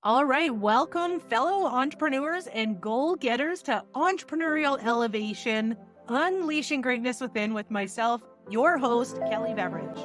All right, welcome, fellow entrepreneurs and goal getters, to Entrepreneurial Elevation, Unleashing Greatness Within with myself, your host, Kelly Beveridge.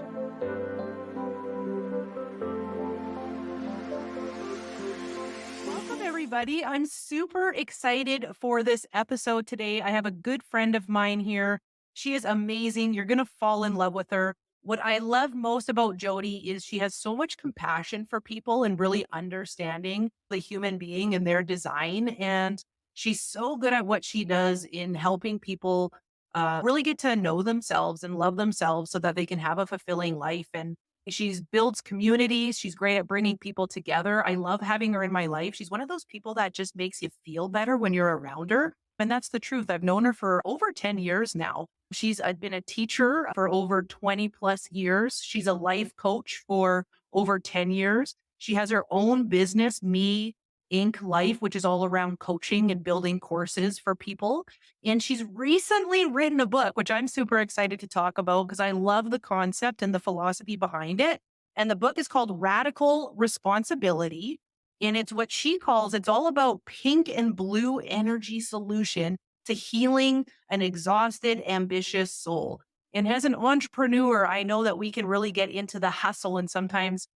Welcome, everybody. I'm super excited for this episode today. I have a good friend of mine here. She is amazing. You're going to fall in love with her. What I love most about Jody is she has so much compassion for people and really understanding the human being and their design. And she's so good at what she does in helping people really get to know themselves and love themselves so that they can have a fulfilling life. And she's builds communities. She's great at bringing people together. I love having her in my life. She's one of those people that just makes you feel better when you're around her. And that's the truth. I've known her for over 10 years now. She's been a teacher for over 20 plus years. She's a life coach for over 10 years. She has her own business, Me Inc. Life, which is all around coaching and building courses for people. And she's recently written a book, which I'm super excited to talk about because I love the concept and the philosophy behind it. And the book is called Radical Responsibility. And it's what she calls, it's all about pink and blue energy solution to healing an exhausted, ambitious soul. And as an entrepreneur, I know that we can really get into the hustle and sometimes,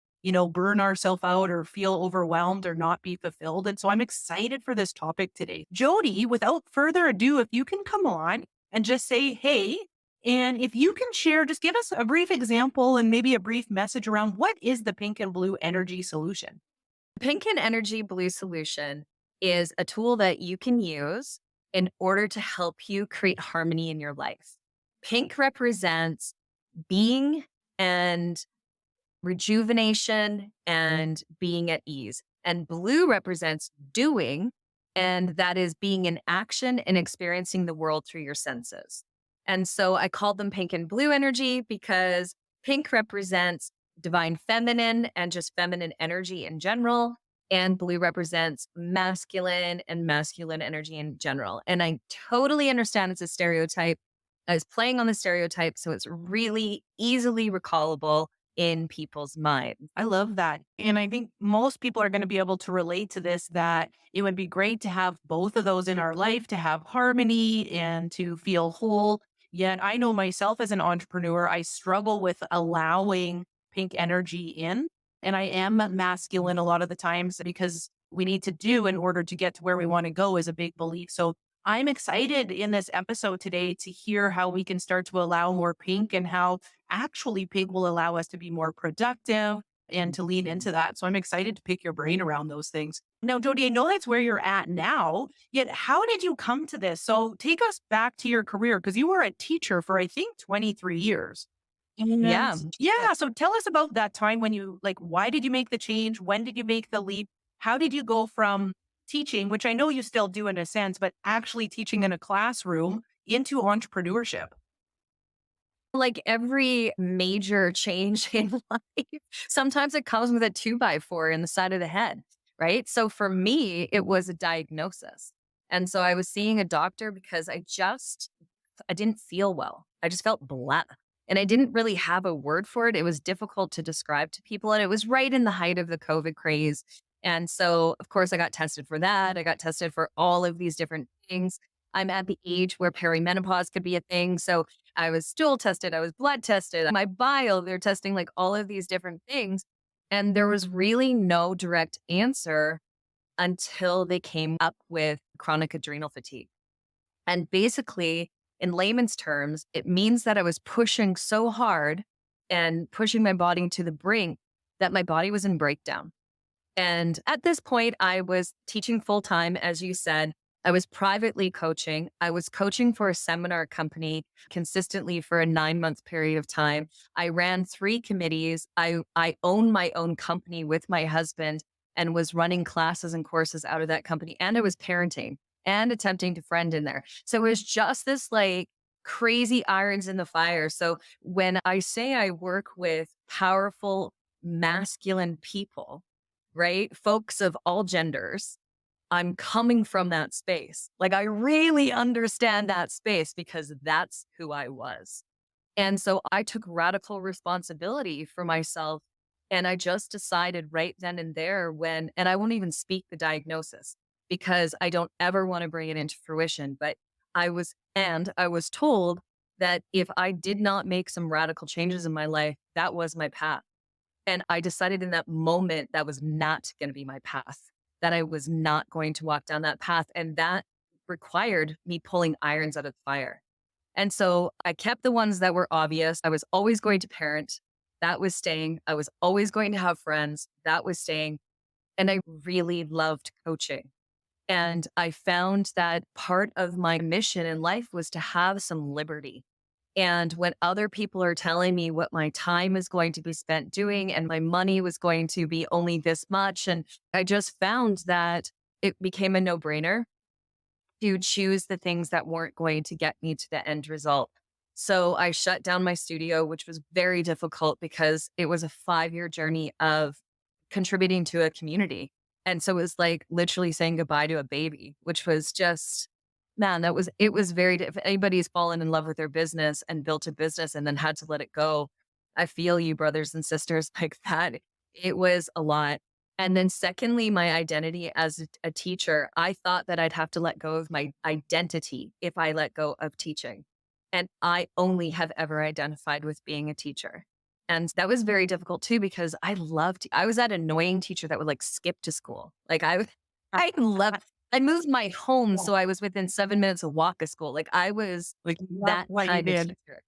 burn ourselves out or feel overwhelmed or not be fulfilled. And so I'm excited for this topic today. Jody, without further ado, if you can come on and just say, hey, and if you can share, just give us a brief example and maybe a brief message around what is the pink and blue energy solution? Pink and Energy Blue Solution is a tool that you can use in order to help you create harmony in your life. Pink represents being and rejuvenation and being at ease. And blue represents doing, and that is being in action and experiencing the world through your senses. And so I called them pink and blue energy because pink represents divine feminine and just feminine energy in general. And blue represents masculine and masculine energy in general. And I totally understand it's a stereotype. I was playing on the stereotype, so it's really easily recallable in people's minds. I love that. And I think most people are going to be able to relate to this, that it would be great to have both of those in our life, to have harmony and to feel whole. Yet I know myself as an entrepreneur, I struggle with allowing pink energy in. And I am masculine a lot of the times because we need to do in order to get to where we want to go is a big belief. So I'm excited in this episode today to hear how we can start to allow more pink and how actually pink will allow us to be more productive and to lean into that. So I'm excited to pick your brain around those things. Now, Jody, I know that's where you're at now, yet how did you come to this? So take us back to your career because you were a teacher for, I think, 23 years. And Yeah. yeah, so tell us about that time when why did you make the change? When did you make the leap? How did you go from teaching, which I know you still do in a sense, but actually teaching in a classroom into entrepreneurship? Like every major change in life, sometimes it comes with a 2x4 in the side of the head, right? So for me, it was a diagnosis. And so I was seeing a doctor because I didn't feel well. I just felt blah. And I didn't really have a word for it. It was difficult to describe to people. And it was right in the height of the COVID craze. And so, of course, I got tested for that. I got tested for all of these different things. I'm at the age where perimenopause could be a thing. So I was stool tested, I was blood tested, my bile, they're testing like all of these different things. And there was really no direct answer until they came up with chronic adrenal fatigue. And basically, in layman's terms, it means that I was pushing so hard and pushing my body to the brink that my body was in breakdown. And at this point, I was teaching full time, as you said. I was privately coaching. I was coaching for a seminar company consistently for a 9-month period of time. I ran 3 committees. I owned my own company with my husband and was running classes and courses out of that company. And I was parenting and attempting to friend in there. So it was just this like crazy irons in the fire. So when I say I work with powerful masculine people, right? Folks of all genders, I'm coming from that space. Like I really understand that space because that's who I was. And so I took radical responsibility for myself And I just decided right then and there and I won't even speak the diagnosis because I don't ever want to bring it into fruition. But I was told that if I did not make some radical changes in my life, that was my path. And I decided in that moment that was not going to be my path, that I was not going to walk down that path. And that required me pulling irons out of the fire. And so I kept the ones that were obvious. I was always going to parent. That was staying. I was always going to have friends. That was staying. And I really loved coaching. And I found that part of my mission in life was to have some liberty. And when other people are telling me what my time is going to be spent doing and my money was going to be only this much, and I just found that it became a no brainer to choose the things that weren't going to get me to the end result. So I shut down my studio, which was very difficult because it was a 5-year journey of contributing to a community. And so it was like literally saying goodbye to a baby, which was just, man, it was very, if anybody's fallen in love with their business and built a business and then had to let it go, I feel you, brothers and sisters, like that. It was a lot. And then secondly, my identity as a teacher, I thought that I'd have to let go of my identity if I let go of teaching. And I only have ever identified with being a teacher. And that was very difficult too, because I was that annoying teacher that would like skip to school. I loved, I moved my home. So I was within 7 minutes of walk of school. Like I was Like, love that what you kind of did. teacher.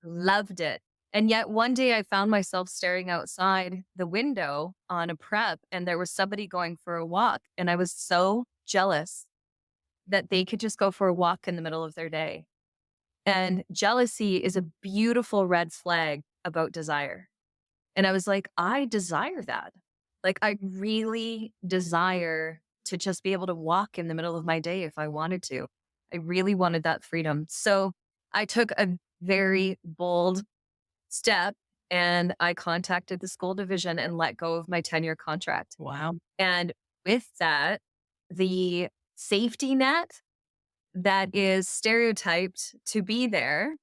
Loved it. And yet one day I found myself staring outside the window on a prep and there was somebody going for a walk. And I was so jealous that they could just go for a walk in the middle of their day. And jealousy is a beautiful red flag about desire. And I was like, I desire that. Like, I really desire to just be able to walk in the middle of my day if I wanted to. I really wanted that freedom. So I took a very bold step and I contacted the school division and let go of my 10-year contract. Wow. And with that, the safety net that is stereotyped to be there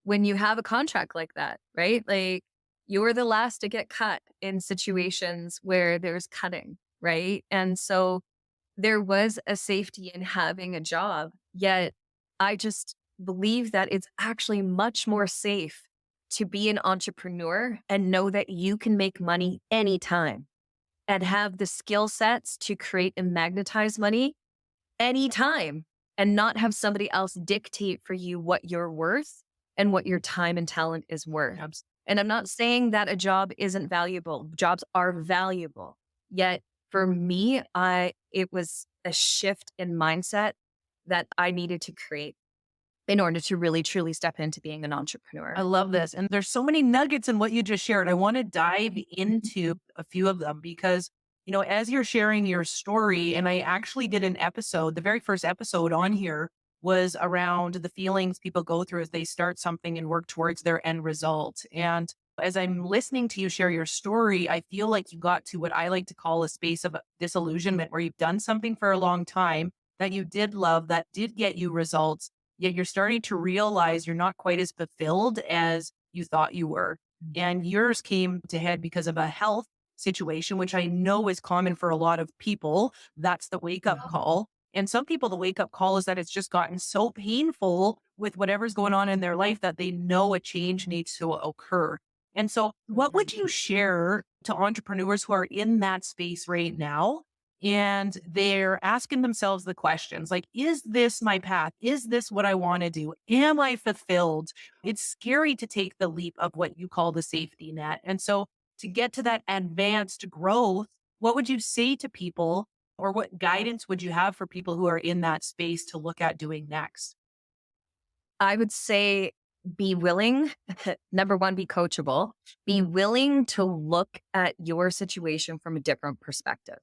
when you have a contract like that, right? Like you're the last to get cut in situations where there's cutting, right? And so there was a safety in having a job, yet I just believe that it's actually much more safe to be an entrepreneur and know that you can make money anytime and have the skill sets to create and magnetize money anytime and not have somebody else dictate for you what you're worth and what your time and talent is worth. Abs- And I'm not saying that a job isn't valuable. Jobs are valuable. Yet for me, it was a shift in mindset that I needed to create in order to really truly step into being an I entrepreneur. love this. And there's so many nuggets in what you just shared. I want to dive into a few of them because, as you're sharing your story, and I actually did an episode, the very first episode on here was around the feelings people go through as they start something and work towards their end result. And as I'm listening to you share your story, I feel like you got to what I like to call a space of disillusionment where you've done something for a long time that you did love, that did get you results. Yet you're starting to realize you're not quite as fulfilled as you thought you were. And yours came to head because of a health situation, which I know is common for a lot of people. That's the wake up call. And some people, the wake up call is that it's just gotten so painful with whatever's going on in their life that they know a change needs to occur. And so, what would you share to entrepreneurs who are in that space right now? And they're asking themselves the questions like, is this my path? Is this what I want to do? Am I fulfilled? It's scary to take the leap of what you call the safety net. And so to get to that advanced growth, what would you say to people or what guidance would you have for people who are in that space to look at doing next? I would say be willing. Number one, be coachable. Be willing to look at your situation from a different perspective.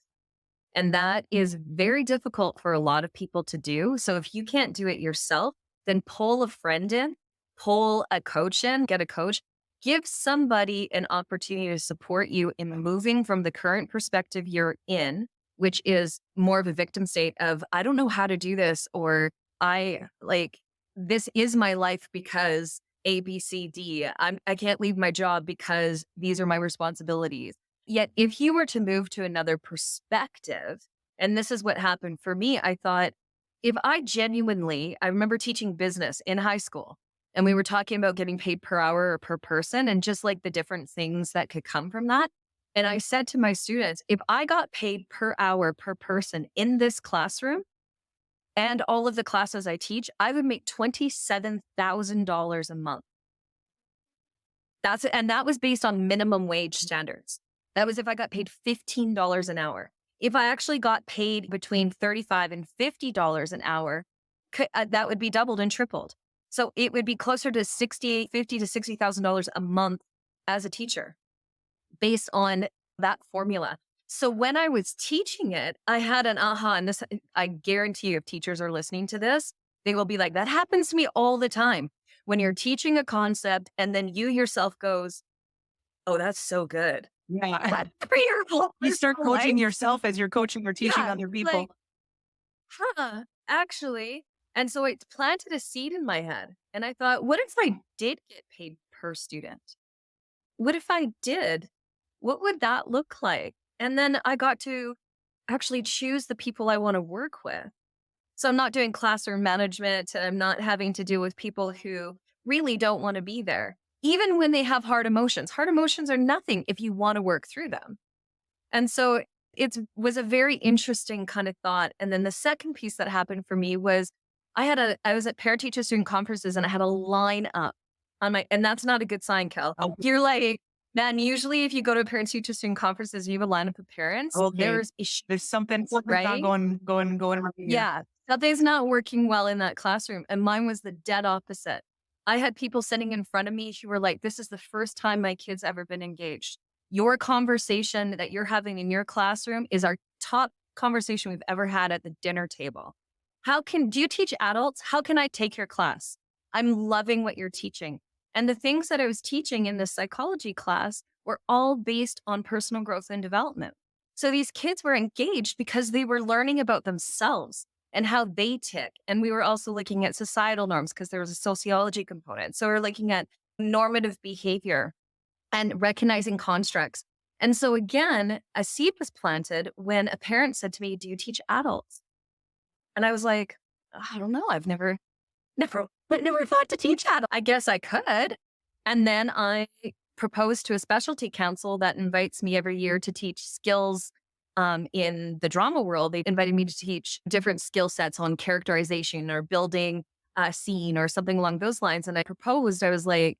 And that is very difficult for a lot of people to do. So if you can't do it yourself, then pull a friend in, pull a coach in, get a coach, give somebody an opportunity to support you in moving from the current perspective you're in, which is more of a victim state of, I don't know how to do this, or I like, this is my life because A, B, C, D. I can't leave my job because these are my responsibilities. Yet if you were to move to another perspective, and this is what happened for me, I thought, if I remember teaching business in high school, and we were talking about getting paid per hour or per person and just like the different things that could come from that. And I said to my students, if I got paid per hour per person in this classroom and all of the classes I teach, I would make $27,000 a month. And that was based on minimum wage standards. That was if I got paid $15 an hour. If I actually got paid between $35 and $50 an hour, that would be doubled and tripled. So it would be closer to $50 to $60,000 a month as a teacher based on that formula. So when I was teaching it, I had an aha, and this, I guarantee you, if teachers are listening to this, they will be like, that happens to me all the time. When you're teaching a concept and then you yourself goes, oh, that's so good. Yeah. That's for your whole You start personal coaching life. yourself as you're coaching or teaching Yeah, other people. like, actually. And so it planted a seed in my head. And I thought, what if I did get paid per student? What if I did? What would that look like? And then I got to actually choose the people I want to work with. So I'm not doing classroom management. And I'm not having to deal with people who really don't want to be there, even when they have hard emotions. Hard emotions are nothing if you want to work through them. And so it was a very interesting kind of thought. And then the second piece that happened for me was I was at parent teacher student conferences and I had a line up on and that's not a good sign, Kel. Oh, You're like, man, usually if you go to parent teacher student conferences, you have a lineup of parents. okay. There's issues, There's something's not right? going right here. Yeah. Something's not working well in that classroom. And mine was the dead opposite. I had people sitting in front of me who were like, this is the first time my kid's ever been engaged. Your conversation that you're having in your classroom is our top conversation we've ever had at the dinner table. Do you teach adults? How can I take your class? I'm loving what you're teaching. And the things that I was teaching in the psychology class were all based on personal growth and development. So these kids were engaged because they were learning about themselves and how they tick. And we were also looking at societal norms because there was a sociology component. So we're looking at normative behavior and recognizing constructs. And so again, a seed was planted when a parent said to me, do you teach adults? And I was like, I don't know. I've never thought to teach adults. I guess I could. And then I proposed to a specialty council that invites me every year to teach skills in the drama world. They invited me to teach different skill sets on characterization or building a scene or something along those lines. And I was like,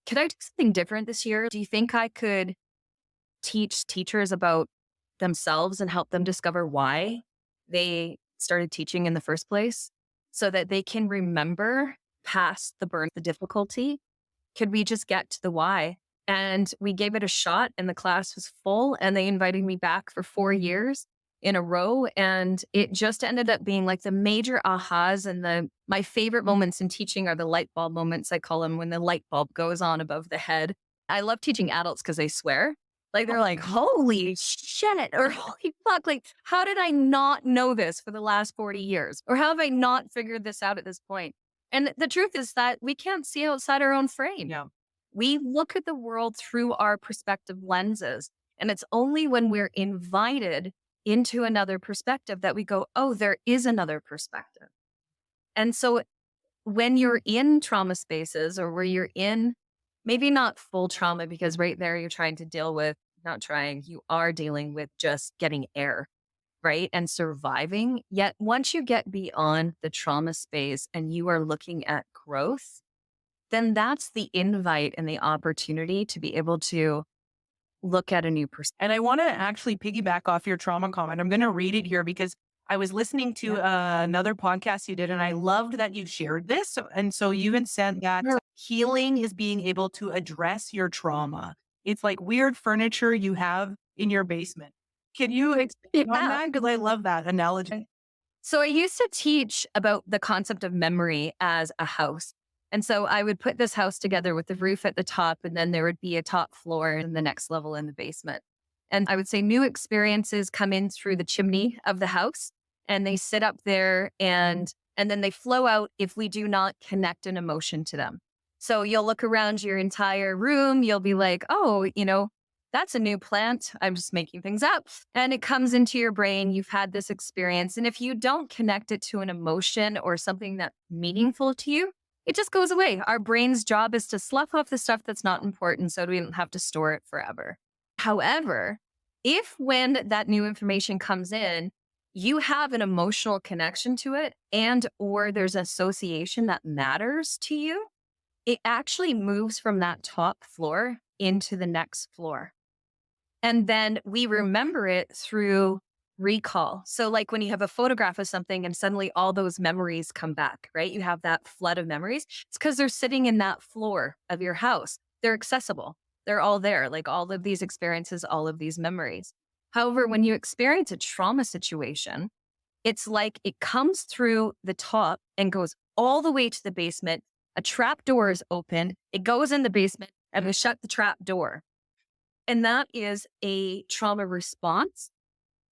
could I do something different this year? Do you think I could teach teachers about themselves and help them discover why they started teaching in the first place so that they can remember past the burn, the difficulty? Could we just get to the why? And we gave it a shot and the class was full and they invited me back for 4 years in a row. And it just ended up being like the major ahas, and my favorite moments in teaching are the light bulb moments. I call them when the light bulb goes on above the head. I love teaching adults because they swear. Like they're like, holy shit, or holy fuck. Like, how did I not know this for the last 40 years? Or how have I not figured this out at this point? And the truth is that we can't see outside our own frame. Yeah. We look at the world through our perspective lenses. And it's only when we're invited into another perspective that we go, oh, there is another perspective. And so when you're in trauma spaces or where you're in maybe not full trauma, because right there you're trying to deal with, you are dealing with just getting air, right? And surviving. Yet once you get beyond the trauma space and you are looking at growth, then that's the invite and the opportunity to be able to look at a new perspective. And I want to actually piggyback off your trauma comment. I'm going to read it here because I was listening to another podcast you did, and I loved that you shared this. So you had said that healing is being able to address your trauma. It's like weird furniture you have in your basement. Can you expand on that? Because I love that analogy. So I used to teach about the concept of memory as a house. And so I would put this house together with the roof at the top, and then there would be a top floor and the next level in the basement. And I would say new experiences come in through the chimney of the house, and they sit up there and then they flow out if we do not connect an emotion to them. So you'll look around your entire room, you'll be like, oh, that's a new plant. I'm just making things up. And it comes into your brain. You've had this experience. And if you don't connect it to an emotion or something that's meaningful to you, it just goes away. Our brain's job is to slough off the stuff that's not important so we don't have to store it forever. However, if when that new information comes in, you have an emotional connection to it and or there's association that matters to you, it actually moves from that top floor into the next floor. And then we remember it through recall. So, like when you have a photograph of something and suddenly all those memories come back, right? You have that flood of memories. It's because they're sitting in that floor of your house. They're accessible, they're all there, like all of these experiences, all of these memories. However, when you experience a trauma situation, it's like it comes through the top and goes all the way to the basement. A trap door is open, it goes in the basement, and we shut the trap door. And that is a trauma response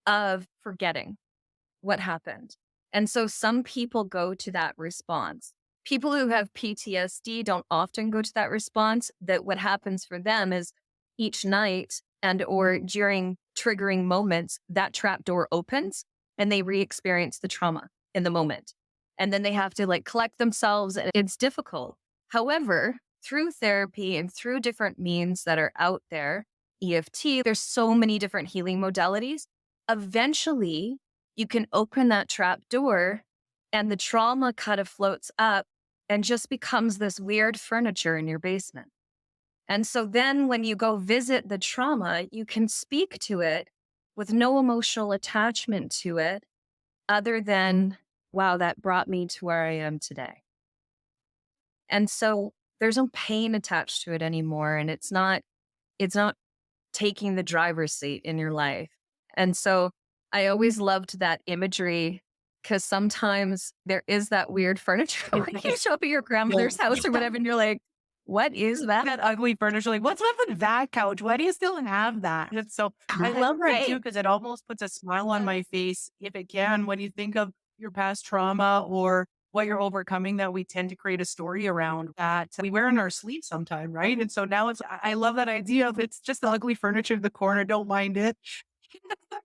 of forgetting what happened. And so some people go to that response. People who have PTSD don't often go to that response. That what happens for them is each night and or during triggering moments, that trap door opens and they re-experience the trauma in the moment. And then they have to like collect themselves and it's difficult. However, through therapy and through different means that are out there, EFT, there's so many different healing modalities. Eventually, you can open that trap door and the trauma kind of floats up and just becomes this weird furniture in your basement. And so then when you go visit the trauma, you can speak to it with no emotional attachment to it other than, wow, that brought me to where I am today. And so there's no pain attached to it anymore. And it's not taking the driver's seat in your life. And so I always loved that imagery because sometimes there is that weird furniture when you show up at your grandmother's house or whatever, and you're like, what is that? That ugly furniture. Like, what's left with that couch? Why do you still have that? It's so I love that too Right. because it almost puts a smile on my face if it can when you think of your past trauma or what you're overcoming that we tend to create a story around that we wear in our sleep sometime, right? And so now I love that idea of it's just the ugly furniture in the corner. Don't mind it.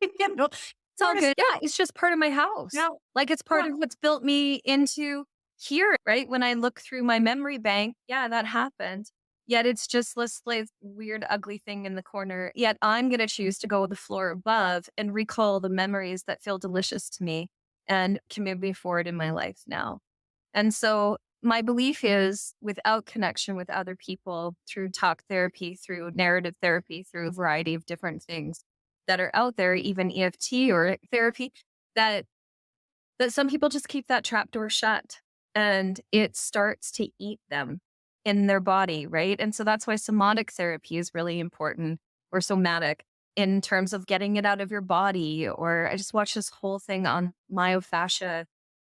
you know, It's all good. Yeah, it's just part of my house. yeah, Like it's part of what's built me into here, right? When I look through my memory bank, yeah, that happened. Yet it's just this like weird, ugly thing in the corner. Yet I'm going to choose to go with the floor above and recall the memories that feel delicious to me and can move me forward in my life now. And so my belief is without connection with other people through talk therapy, through narrative therapy, through a variety of different things that are out there, even EFT or therapy, that some people just keep that trap door shut and it starts to eat them in their body, right? And so that's why somatic therapy is really important or somatic in terms of getting it out of your body. Or I just watched this whole thing on myofascia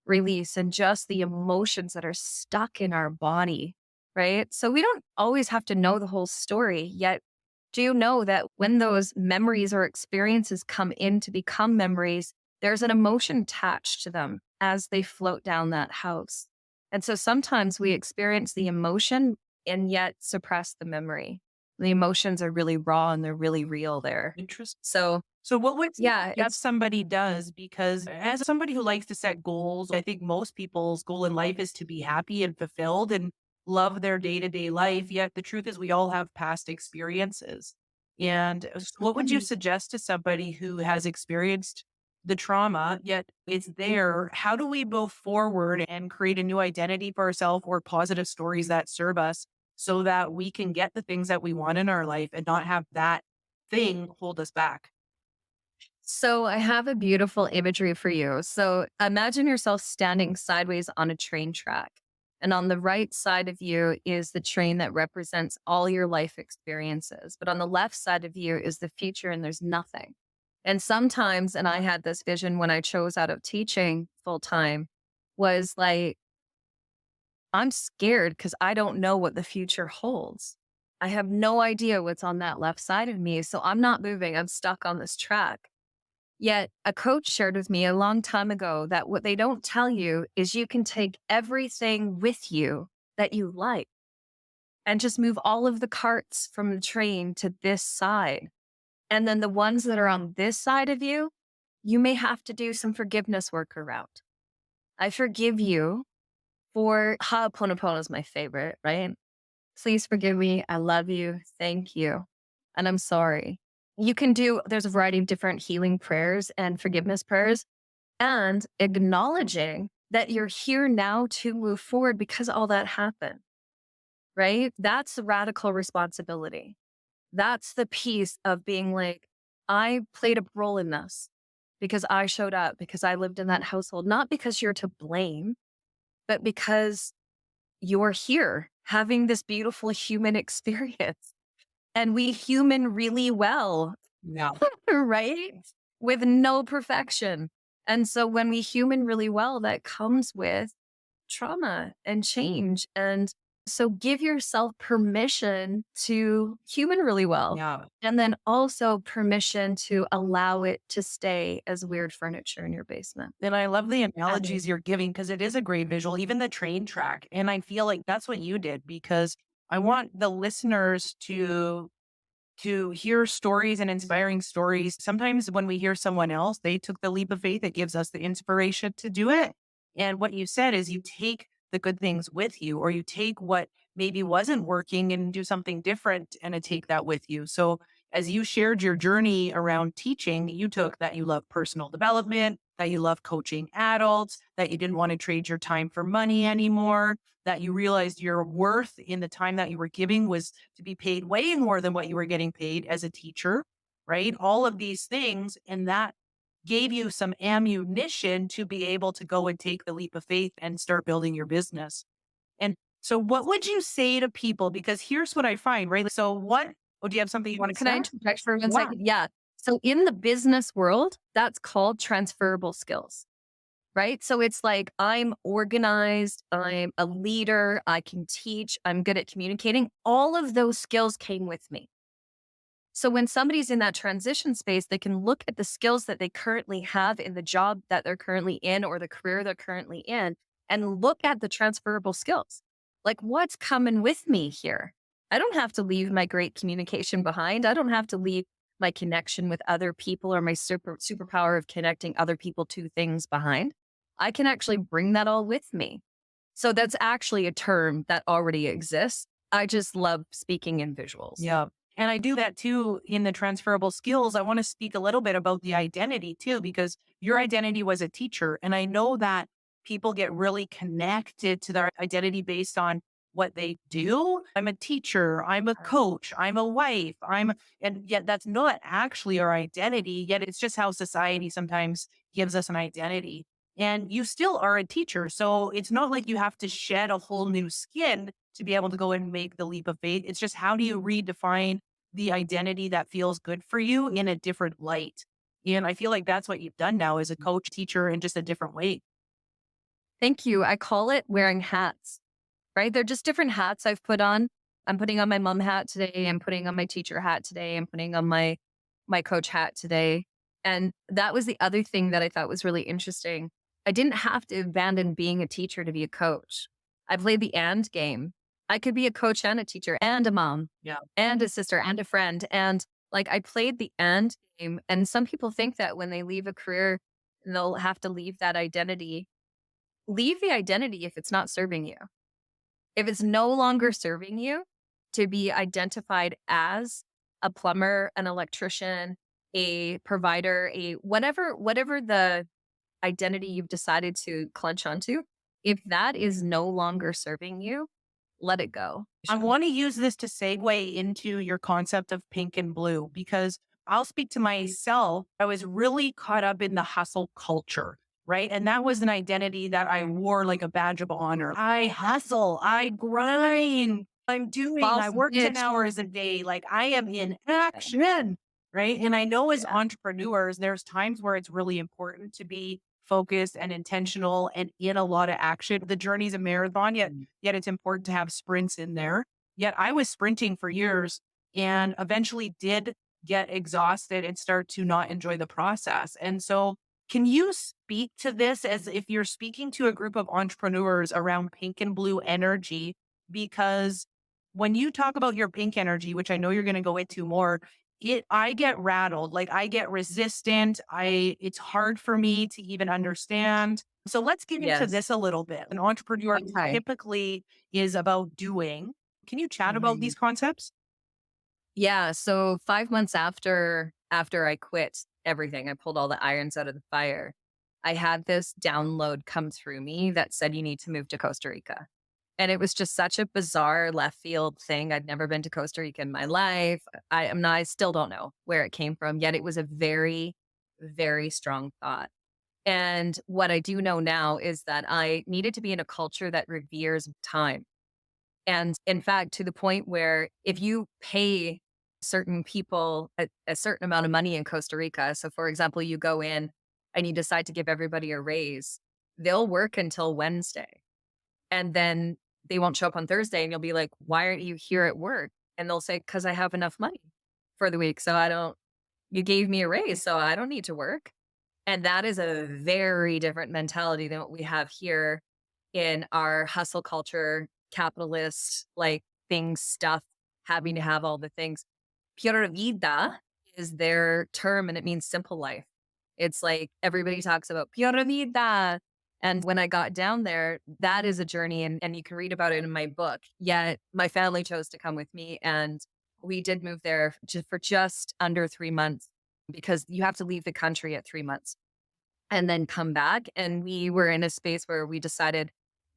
release and just the emotions that are stuck in our body, right? So we don't always have to know the whole story, yet do you know that when those memories or experiences come in to become memories, there's an emotion attached to them as they float down that house. And so sometimes we experience the emotion and yet suppress the memory. The emotions are really raw and they're really real there. interesting. So, So what would you yeah, suggest somebody does? Because as somebody who likes to set goals, I think most people's goal in life is to be happy and fulfilled and love their day-to-day life. Yet the truth is we all have past experiences. And what would you suggest to somebody who has experienced the trauma, yet it's there? How do we move forward and create a new identity for ourselves or positive stories that serve us so that we can get the things that we want in our life and not have that thing hold us back? So I have a beautiful imagery for you. So imagine yourself standing sideways on a train track. And on the right side of you is the train that represents all your life experiences. But on the left side of you is the future and there's nothing. And sometimes, and I had this vision when I chose out of teaching full time, was like, I'm scared because I don't know what the future holds. I have no idea what's on that left side of me. So I'm not moving. I'm stuck on this track. Yet a coach shared with me a long time ago that what they don't tell you is you can take everything with you that you like. and just move all of the carts from the train to this side. And then the ones that are on this side of you, you may have to do some forgiveness work around. I forgive you for Ha'aponopono is my favorite, right? Please forgive me. I love you. Thank you. And I'm sorry. You can do, there's a variety of different healing prayers and forgiveness prayers, and acknowledging that you're here now to move forward because all that happened, right? That's radical responsibility. That's the piece of being like, I played a role in this because I showed up, because I lived in that household, not because you're to blame, but because you're here having this beautiful human experience. And we human really well, Yeah. right? With no perfection. And so when we human really well, that comes with trauma and change. And so give yourself permission to human really well. Yeah. And then also permission to allow it to stay as weird furniture in your basement. And I love the And analogies you're giving because it is a great visual, even the train track. And I feel like that's what you did because I want the listeners to hear stories and inspiring stories. Sometimes when we hear someone else, they took the leap of faith. It gives us the inspiration to do it. And what you said is you take the good things with you, or you take what maybe wasn't working and do something different and to take that with you. So as you shared your journey around teaching, you took that you love personal development, that you love coaching adults, that you didn't want to trade your time for money anymore, that you realized your worth in the time that you were giving was to be paid way more than what you were getting paid as a teacher, right? All of these things. And that gave you some ammunition to be able to go and take the leap of faith and start building your business. And so, what would you say to people? Because here's what I find, right? So, do you have something you want to can I say? interject for one Yeah. second? Yeah. So in the business world, that's called transferable skills. Right. So it's like I'm organized, I'm a leader, I can teach, I'm good at communicating. All of those skills came with me. So when somebody's in that transition space, they can look at the skills that they currently have in the job that they're currently in or the career they're currently in and look at the transferable skills. Like what's coming with me here? I don't have to leave my great communication behind. I don't have to leave my connection with other people or my superpower of connecting other people to things behind. I can actually bring that all with me. So that's actually a term that already exists. I just love speaking in visuals. Yeah. And I do that too in the transferable skills. I want to speak a little bit about the identity too, because your identity was a teacher. And I know that people get really connected to their identity based on what they do. I'm a teacher. I'm a coach. I'm a wife. And yet that's not actually our identity. Yet it's just how society sometimes gives us an identity. And you still are a teacher. So it's not like you have to shed a whole new skin to be able to go and make the leap of faith. It's just how do you redefine the identity that feels good for you in a different light? And I feel like that's what you've done now as a coach, teacher, in just a different way. Thank you. I call it wearing hats, right? They're just different hats I've put on. I'm putting on my mom hat today. I'm putting on my teacher hat today. I'm putting on my coach hat today. And that was the other thing that I thought was really interesting. I didn't have to abandon being a teacher to be a coach. I played the and game. I could be a coach and a teacher and a mom Yeah. and a sister and a friend. And like I played the and game. And some people think that when they leave a career, they'll have to leave that identity. Leave the identity if it's not serving you. If it's no longer serving you to be identified as a plumber, an electrician, a provider, a whatever the identity you've decided to clutch onto, if that is no longer serving you, let it go. I want to use this to segue into your concept of pink and blue because I'll speak to myself. I was really caught up in the hustle culture, right? And that was an identity that I wore like a badge of honor. I hustle, I grind, I False work 10 bitch. hours a day. Like I am in action, right? And I know as Yeah. entrepreneurs, there's times where it's really important to be focused and intentional and in a lot of action. The journey's a marathon, yet it's important to have sprints in there. Yet I was sprinting for years and eventually did get exhausted and start to not enjoy the process. And so, can you speak to this as if you're speaking to a group of entrepreneurs around pink and blue energy? Because when you talk about your pink energy, which I know you're going to go into more, I get rattled, like I get resistant. It's hard for me to even understand. So let's get into Yes. this a little bit. An entrepreneur Okay. typically is about doing. Can you chat about these concepts? Yeah. So 5 months after I quit everything, I pulled all the irons out of the fire. I had this download come through me that said you need to move to Costa Rica. And it was just such a bizarre left field thing. I'd never been to Costa Rica in my life. I still don't know where it came from, yet it was a very, very strong thought. And what I do know now is that I needed to be in a culture that reveres time. And in fact, to the point where if you pay certain people a certain amount of money in Costa Rica, so for example, you go in and you decide to give everybody a raise, they'll work until Wednesday. And then they won't show up on Thursday and you'll be like, why aren't you here at work? And they'll say, because I have enough money for the week. So I don't, you gave me a raise, so I don't need to work. And that is a very different mentality than what we have here in our hustle culture, capitalist, like things, stuff, having to have all the things. Pura vida is their term and it means simple life. It's like everybody talks about pura vida. And when I got down there, that is a journey and you can read about it in my book. Yet my family chose to come with me and we did move there for just under 3 months because you have to leave the country at 3 months and then come back. And we were in a space where we decided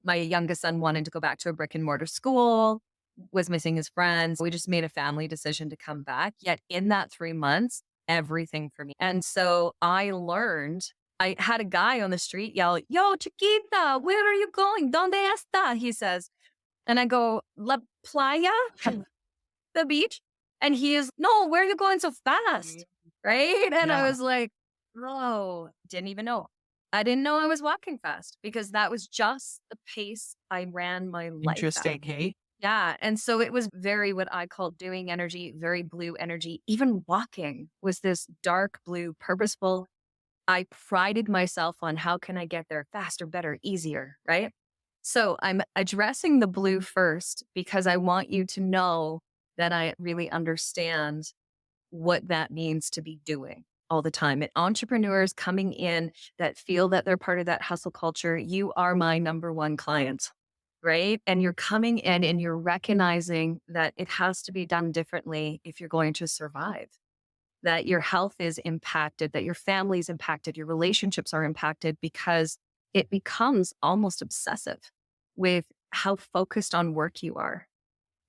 my youngest son wanted to go back to a brick and mortar school, was missing his friends. We just made a family decision to come back. Yet in that 3 months, everything for me. And so I learned, I had a guy on the street yell, Yo, Chiquita, where are you going? Donde está? He says. And I go, La playa, the beach. And he is, No, where are you going so fast? Right. And I Yeah. was like, Oh, didn't even know. I didn't know I was walking fast because that was just the pace I ran my life at. Interesting. Hey. Yeah. And so it was very what I call doing energy, very blue energy. Even walking was this dark blue, purposeful. I prided myself on how can I get there faster, better, easier. Right. So I'm addressing the blue first because I want you to know that I really understand what that means to be doing all the time. And entrepreneurs coming in that feel that they're part of that hustle culture, you are my number one client, right? And you're coming in and you're recognizing that it has to be done differently if you're going to survive, that your health is impacted, that your family is impacted, your relationships are impacted because it becomes almost obsessive with how focused on work you are.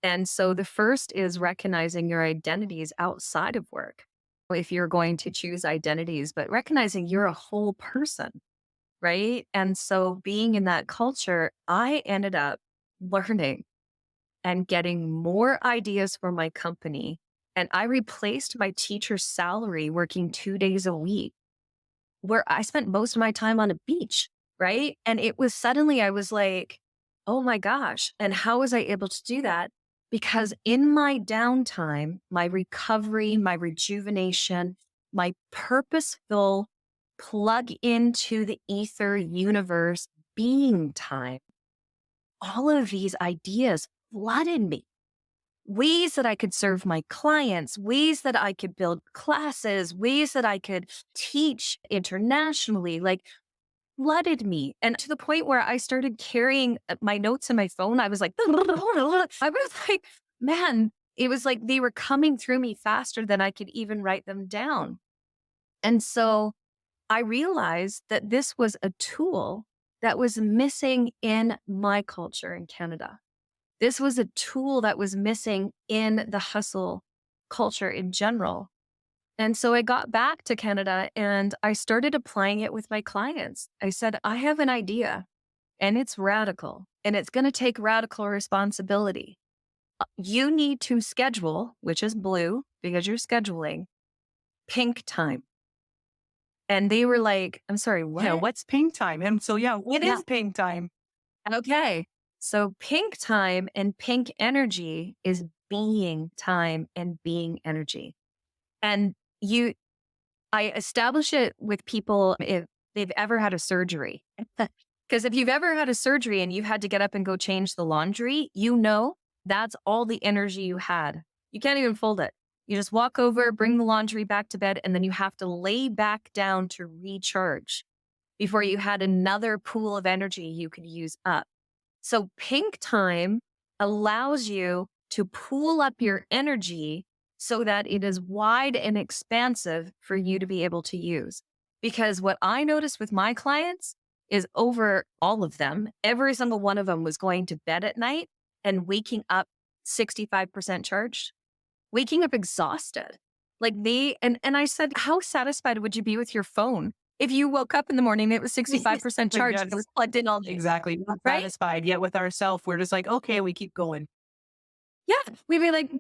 And so the first is recognizing your identities outside of work. If you're going to choose identities, but recognizing you're a whole person, right? And so being in that culture, I ended up learning and getting more ideas for my company. And I replaced my teacher's salary working 2 days a week, where I spent most of my time on a beach, right? And it was suddenly, I was like, oh my gosh. And how was I able to do that? Because in my downtime, my recovery, my rejuvenation, my purposeful plug into the ether universe being time, all of these ideas flooded me. Ways that I could serve my clients, ways that I could build classes, ways that I could teach internationally, like flooded me. And to the point where I started carrying my notes in my phone, I was like, I was like, man, it was like they were coming through me faster than I could even write them down. And so I realized that this was a tool that was missing in my culture in Canada. This was a tool that was missing in the hustle culture in general. And so I got back to Canada and I started applying it with my clients. I said, I have an idea and it's radical and it's going to take radical responsibility. You need to schedule, which is blue because you're scheduling, pink time. And they were like, I'm sorry, Yeah. what? What's pink time? And so, yeah, what Yeah. is pink time? Okay. So pink time and pink energy is being time and being energy. And I establish it with people if they've ever had a surgery. Because if you've ever had a surgery and you've had to get up and go change the laundry, you know That's all the energy you had. You can't even fold it. You just walk over, bring the laundry back to bed, and then you have to lay back down to recharge before you had another pool of energy you could use up. So pink time allows you to pool up your energy so that it is wide and expansive for you to be able to use. Because what I noticed with my clients is over all of them, every single one of them was going to bed at night and waking up 65% charged, waking up exhausted. Like and I said, how satisfied would you be with your phone if you woke up in the morning and it was 65% charged and it Yes, was plugged in all day, exactly. Not right? satisfied yet with ourselves. We're just like, okay, we keep going. Yeah, we'd be like,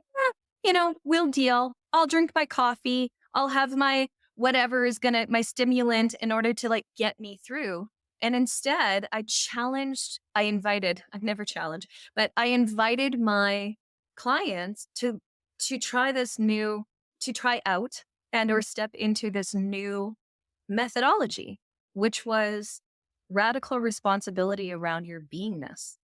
we'll deal. I'll drink my coffee. I'll have my whatever is my stimulant in order to like get me through. And instead, I've never challenged, but I invited my clients to try to try out and or step into this new methodology, which was radical responsibility around your beingness.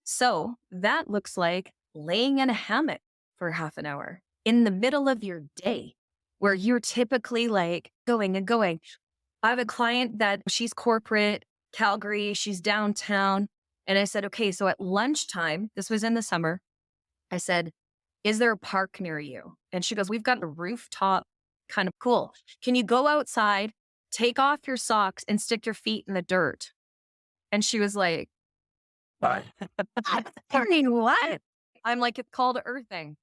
So that looks like laying in a hammock for half an hour in the middle of your day where you're typically like going and going. I have a client that she's corporate, Calgary, she's downtown. And I said, okay, so at lunchtime, this was in the summer, I said, is there a park near you? And she goes, we've got a rooftop, kind of cool. Can you go outside, take off your socks and stick your feet in the dirt? And she was like, But I mean, what? I'm like, it's called earthing.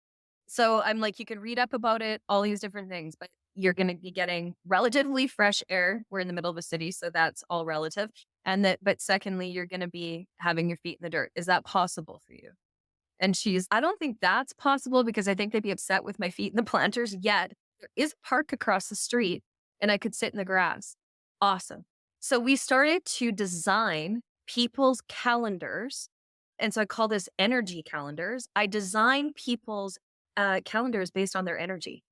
So I'm like, you can read up about it, all these different things, but you're going to be getting relatively fresh air. We're in the middle of a city, so that's all relative. But secondly, you're going to be having your feet in the dirt. Is that possible for you? And I don't think that's possible because I think they'd be upset with my feet in the planters. Yet there is a park across the street and I could sit in the grass. Awesome. So we started to design people's calendars. And so I call this energy calendars. I design people's calendars based on their energy.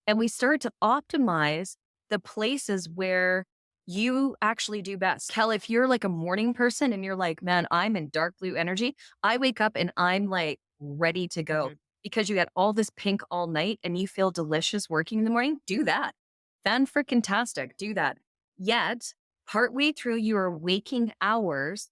And we started to optimize the places where you actually do best. Kel, if you're like a morning person and you're like, man, I'm in dark blue energy, I wake up and I'm like ready to go because you had all this pink all night and you feel delicious working in the morning. Do that. Fan freaking tastic. Do that. Yet, partway through your waking hours,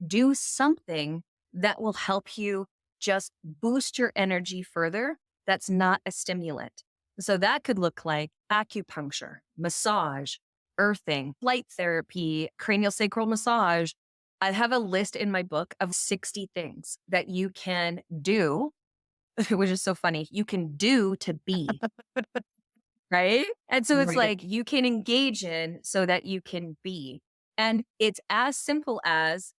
do something that will help you just boost your energy further. That's not a stimulant. So that could look like acupuncture, massage, earthing, light therapy, cranial sacral massage. I have a list in my book of 60 things that you can do, which is so funny. You can do to be, right? And so it's right. like you can engage in so that you can be. And it's as simple as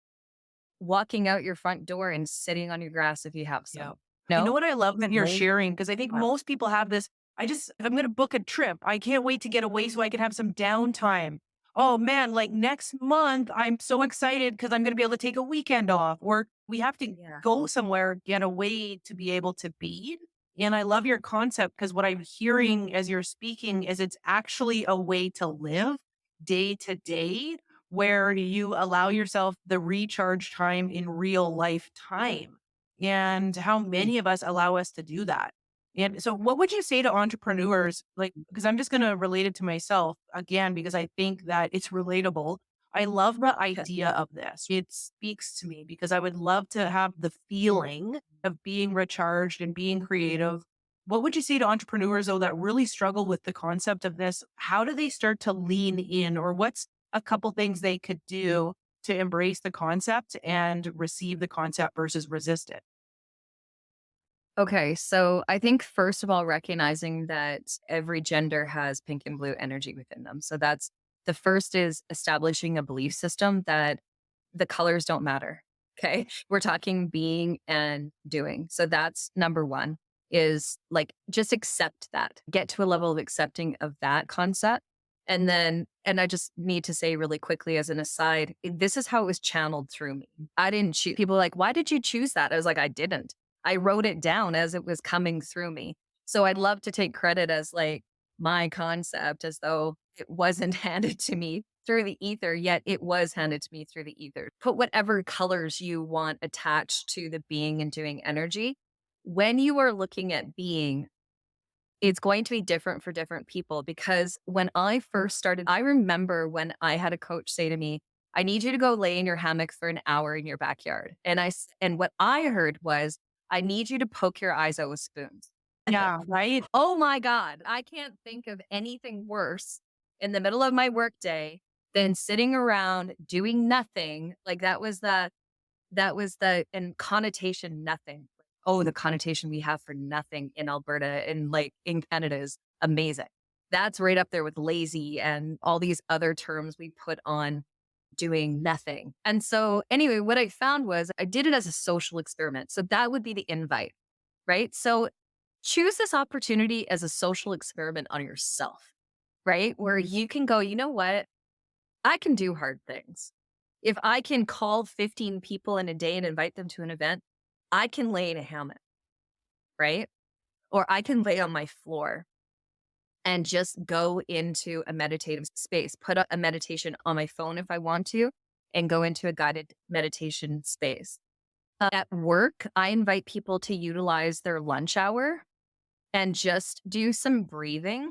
walking out your front door and sitting on your grass if you have Yeah. some. You know No? what I love that you're Lay sharing? Because I think down. most people have this. If I'm going to book a trip, I can't wait to get away so I can have some downtime. Oh man, like next month, I'm so excited because I'm going to be able to take a weekend off, or we have to Yeah. go somewhere, get away to be able to be. And I love your concept because what I'm hearing as you're speaking is it's actually a way to live day to day where you allow yourself the recharge time in real life time and how many of us allow us to do that. And so, what would you say to entrepreneurs? Like, because I'm just going to relate it to myself again, because I think that it's relatable. I love the idea of this. It speaks to me because I would love to have the feeling of being recharged and being creative. What would you say to entrepreneurs, though, that really struggle with the concept of this? How do they start to lean in, or what's a couple things they could do to embrace the concept and receive the concept versus resist it? Okay, so I think first of all, recognizing that every gender has pink and blue energy within them. So that's the first is establishing a belief system that the colors don't matter. Okay. We're talking being and doing. So that's number one is like just accept that, get to a level of accepting of that concept. And I just need to say really quickly as an aside, this is how it was channeled through me. I didn't choose, people are like, why did you choose that? I was like, I didn't. I wrote it down as it was coming through me. So I'd love to take credit as like my concept as though it wasn't handed to me through the ether, yet it was handed to me through the ether. Put whatever colors you want attached to the being and doing energy. when you are looking at being, it's going to be different for different people because when I first started, I remember when I had a coach say to me, I need you to go lay in your hammock for an hour in your backyard. And what I heard was, I need you to poke your eyes out with spoons. Yeah, right? Oh my God, I can't think of anything worse in the middle of my workday than sitting around doing nothing. Like that was the and connotation nothing. Oh, the connotation we have for nothing in Alberta and like in Canada is amazing. That's right up there with lazy and all these other terms we put on doing nothing. And so anyway, what I found was I did it as a social experiment. So that would be the invite, right? So choose this opportunity as a social experiment on yourself, right? Where you can go, you know what? I can do hard things. If I can call 15 people in a day and invite them to an event, I can lay in a hammock, right? Or I can lay on my floor and just go into a meditative space, put a meditation on my phone if I want to, and go into a guided meditation space. At work, I invite people to utilize their lunch hour and just do some breathing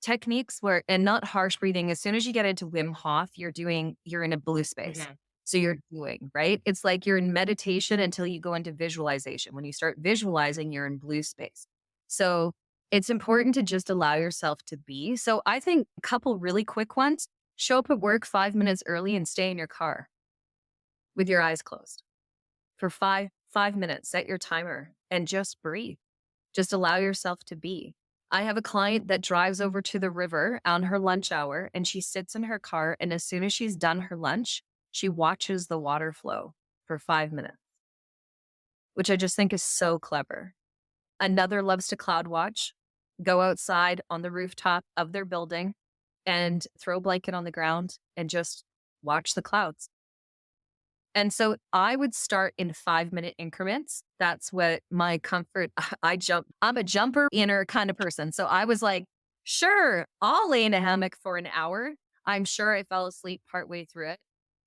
techniques where, and not harsh breathing. As soon as you get into Wim Hof, you're in a blue space. Mhm. So you're doing, right? It's like you're in meditation until you go into visualization. When you start visualizing, you're in blue space. So it's important to just allow yourself to be. So I think a couple really quick ones: show up at work 5 minutes early and stay in your car with your eyes closed for five minutes. Set your timer and just breathe. Just allow yourself to be. I have a client that drives over to the river on her lunch hour and she sits in her car. And as soon as she's done her lunch, she watches the water flow for 5 minutes, which I just think is so clever. Another loves to cloud watch, go outside on the rooftop of their building and throw a blanket on the ground and just watch the clouds. And so I would start in 5 minute increments. That's what my comfort, I'm a jumper inner kind of person. So I was like, sure, I'll lay in a hammock for an hour. I'm sure I fell asleep partway through it.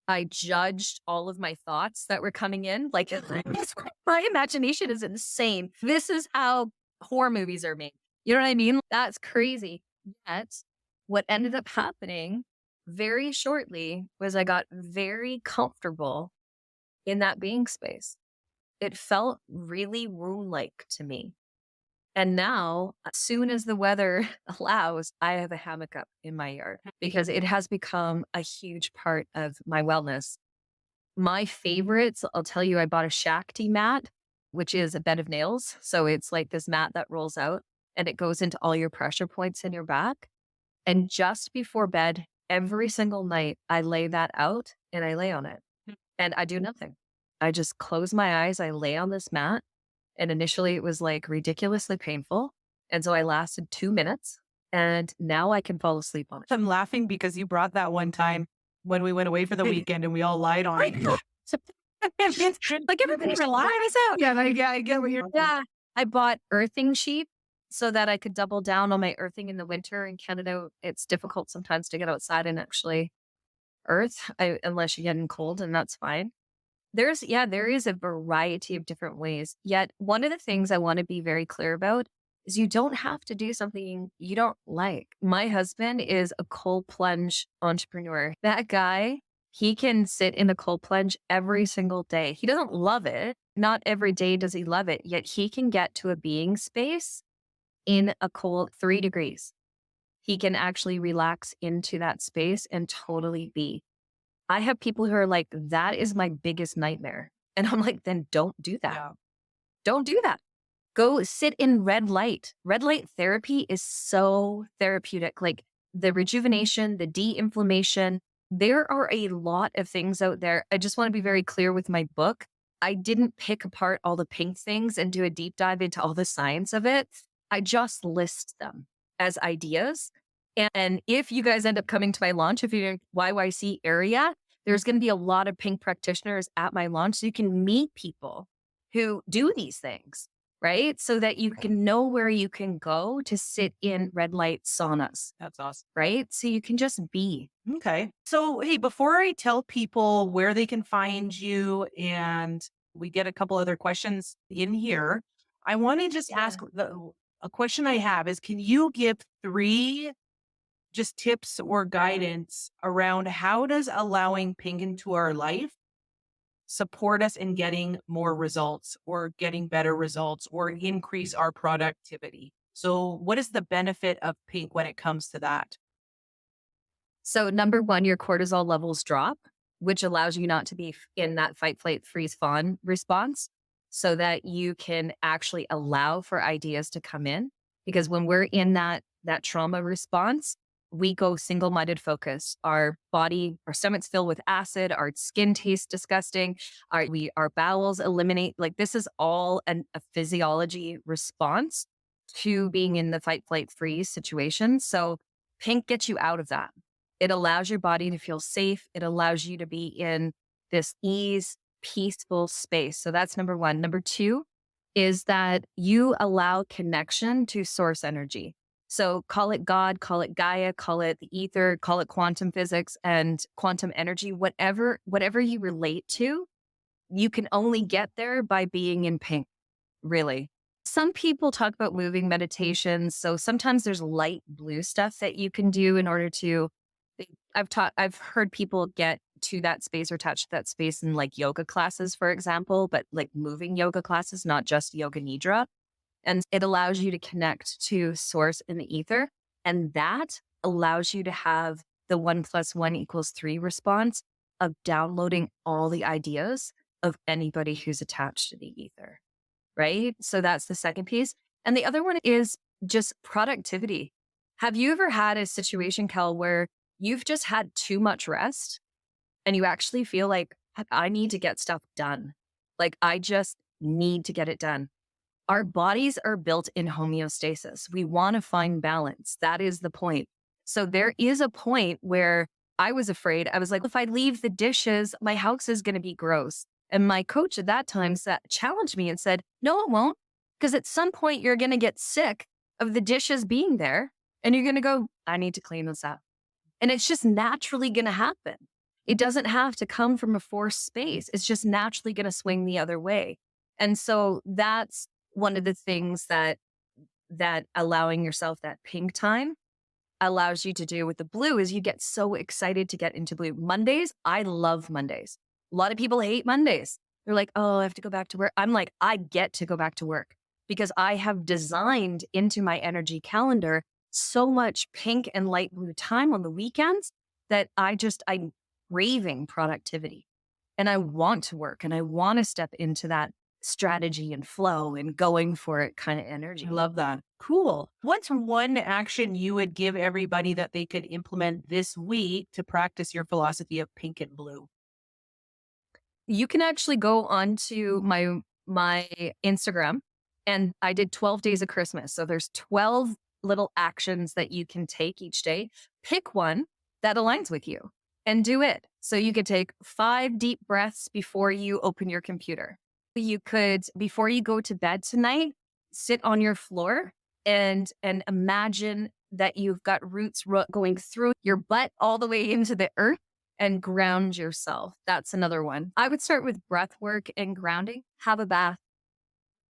I judged all of my thoughts that were coming in. Like my imagination is insane. This is how horror movies are made. You know what I mean? That's crazy. Yet what ended up happening very shortly was I got very comfortable in that being space. It felt really womb like to me. And now, as soon as the weather allows, I have a hammock up in my yard because it has become a huge part of my wellness. My favorites, I'll tell you, I bought a Shakti mat, which is a bed of nails. So it's like this mat that rolls out and it goes into all your pressure points in your back. And just before bed, every single night, I lay that out and I lay on it and I do nothing. I just close my eyes. I lay on this mat. And initially it was like ridiculously painful. And so I lasted 2 minutes and now I can fall asleep on it. I'm laughing because you brought that one time when we went away for the weekend and we all lied on it. Like everybody relax out. I get what you're. Yeah. I bought earthing sheep so that I could double down on my earthing in the winter. In Canada, it's difficult sometimes to get outside and actually earth unless you're getting cold, and that's fine. There is a variety of different ways. Yet one of the things I want to be very clear about is you don't have to do something you don't like. My husband is a cold plunge entrepreneur. That guy, he can sit in a cold plunge every single day. He doesn't love it. Not every day does he love it, yet he can get to a being space in a cold 3 degrees. He can actually relax into that space and totally be. I have people who are like, that is my biggest nightmare. And I'm like, then don't do that. Yeah. Don't do that. Go sit in red light. Red light therapy is so therapeutic. Like the rejuvenation, the de-inflammation. There are a lot of things out there. I just want to be very clear with my book. I didn't pick apart all the pink things and do a deep dive into all the science of it. I just list them as ideas. And if you guys end up coming to my launch, if you're in YYC area, there's going to be a lot of pink practitioners at my launch. So you can meet people who do these things, right? So that you can know where you can go to sit in red light saunas, That's awesome. right? So you can just be. Okay. So, hey, before I tell people where they can find you, and we get a couple other questions in here, I want to just Yeah. ask a question I have is, can you give three just tips or guidance around how does allowing pink into our life support us in getting more results or getting better results or increase our productivity? So, what is the benefit of pink when it comes to that? So, number one, your cortisol levels drop, which allows you not to be in that fight, flight, freeze, fawn response so that you can actually allow for ideas to come in. Because when we're in that trauma response, we go single-minded focus. Our body, our stomach's filled with acid, our skin tastes disgusting, our bowels eliminate. Like this is all a physiology response to being in the fight, flight, freeze situation. So pink gets you out of that. It allows your body to feel safe. It allows you to be in this ease, peaceful space. So that's number one. Number two is that you allow connection to source energy. So call it God, call it Gaia, call it the ether, call it quantum physics and quantum energy, whatever you relate to, you can only get there by being in pink, really. Some people talk about moving meditations. So sometimes there's light blue stuff that you can do in order to I've heard people get to that space or touch that space in like yoga classes, for example, but like moving yoga classes, not just yoga nidra. And it allows you to connect to source in the ether. And that allows you to have the 1+1 = 3 response of downloading all the ideas of anybody who's attached to the ether. Right. So that's the second piece. And the other one is just productivity. Have you ever had a situation, Kel, where you've just had too much rest and you actually feel like I need to get stuff done? Like I just need to get it done. Our bodies are built in homeostasis. We want to find balance. That is the point. So there is a point where I was afraid. I was like, if I leave the dishes, my house is going to be gross. And my coach at that time challenged me and said, no, it won't. Because at some point you're going to get sick of the dishes being there and you're going to go, I need to clean this up. And it's just naturally going to happen. It doesn't have to come from a forced space. It's just naturally going to swing the other way. And so that's one of the things that allowing yourself that pink time allows you to do with the blue is you get so excited to get into blue. Mondays, I love Mondays. A lot of people hate Mondays. They're like, oh, I have to go back to work. I'm like, I get to go back to work because I have designed into my energy calendar so much pink and light blue time on the weekends that I'm craving productivity and I want to work and I want to step into that strategy and flow and going for it kind of energy. I love that. Cool. What's one action you would give everybody that they could implement this week to practice your philosophy of pink and blue? You can actually go onto my Instagram and I did 12 days of Christmas. So there's 12 little actions that you can take each day. Pick one that aligns with you and do it. So you could take 5 deep breaths before you open your computer. You could, before you go to bed tonight, sit on your floor and imagine that you've got roots going through your butt all the way into the earth and ground yourself. That's another one. I would start with breath work and grounding. Have a bath.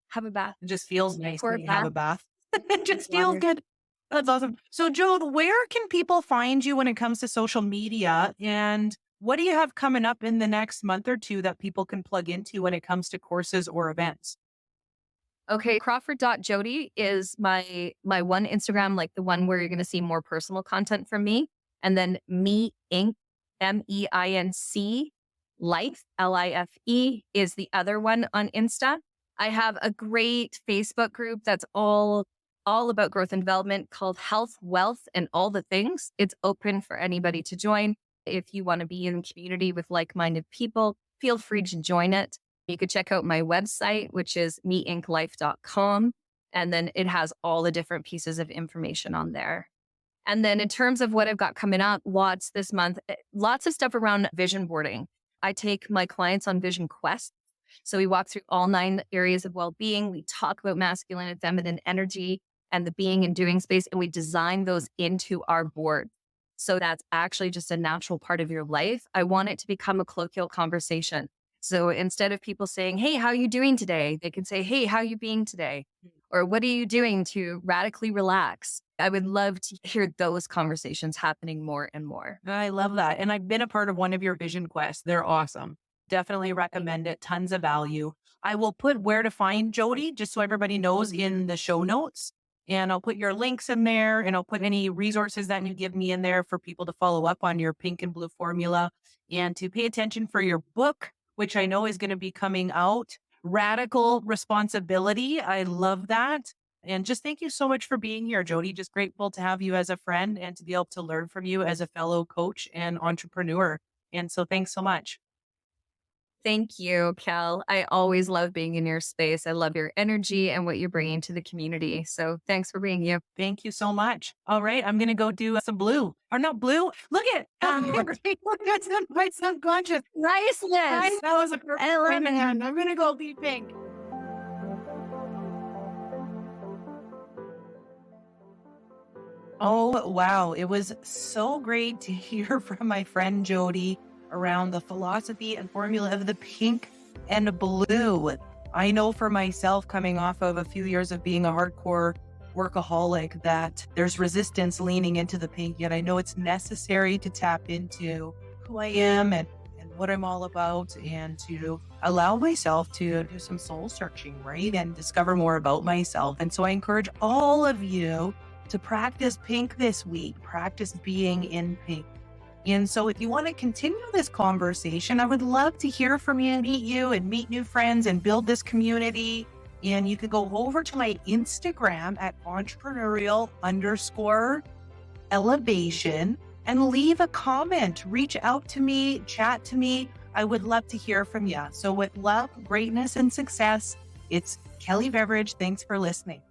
Have a bath. It just feels nice Pour a when you have bath. a bath. It just feels Water. good. That's awesome. So, Jode, where can people find you when it comes to social media? And what do you have coming up in the next month or two that people can plug into when it comes to courses or events? Okay, Crawford.Jody is my one Instagram, like the one where you're going to see more personal content from me. And then Me Inc, MEINC Life, LIFE is the other one on Insta. I have a great Facebook group that's all about growth and development called Health, Wealth, and All the Things. It's open for anybody to join. If you want to be in a community with like-minded people, feel free to join it. You could check out my website, which is meinclife.com. And then it has all the different pieces of information on there. And then in terms of what I've got coming up, lots this month, lots of stuff around vision boarding. I take my clients on vision quests. So we walk through all 9 areas of well-being. We talk about masculine and feminine energy and the being and doing space, and we design those into our board. So that's actually just a natural part of your life. I want it to become a colloquial conversation. So instead of people saying, "Hey, how you doing today?" they can say, "Hey, how you being today?" Or "What are you doing to radically relax?" I would love to hear those conversations happening more and more. I love that. And I've been a part of one of your vision quests. They're awesome. Definitely recommend it. Tons of value. I will put where to find Jody just so everybody knows in the show notes. And I'll put your links in there and I'll put any resources that you give me in there for people to follow up on your pink and blue formula and to pay attention for your book, which I know is going to be coming out. Radical Responsibility. I love that. And just thank you so much for being here, Jody. Just grateful to have you as a friend and to be able to learn from you as a fellow coach and entrepreneur. And so thanks so much. Thank you, Cal. I always love being in your space. I love your energy and what you're bringing to the community. So thanks for being you. Thank you so much. All right. I'm going to go do some blue or not blue. Look at look at my subconscious. Niceness. That was a perfect I love plan it. hand. I'm going to go be pink. Oh, wow. It was so great to hear from my friend Jody around the philosophy and formula of the pink and blue. I know for myself, coming off of a few years of being a hardcore workaholic, that there's resistance leaning into the pink, yet I know it's necessary to tap into who I am and what I'm all about and to allow myself to do some soul searching, right? And discover more about myself. And so I encourage all of you to practice pink this week, practice being in pink. And so if you want to continue this conversation, I would love to hear from you and meet new friends and build this community. And you could go over to my Instagram at entrepreneurial_elevation and leave a comment, reach out to me, chat to me. I would love to hear from you. So with love, greatness, and success, it's Kelly Beveridge. Thanks for listening.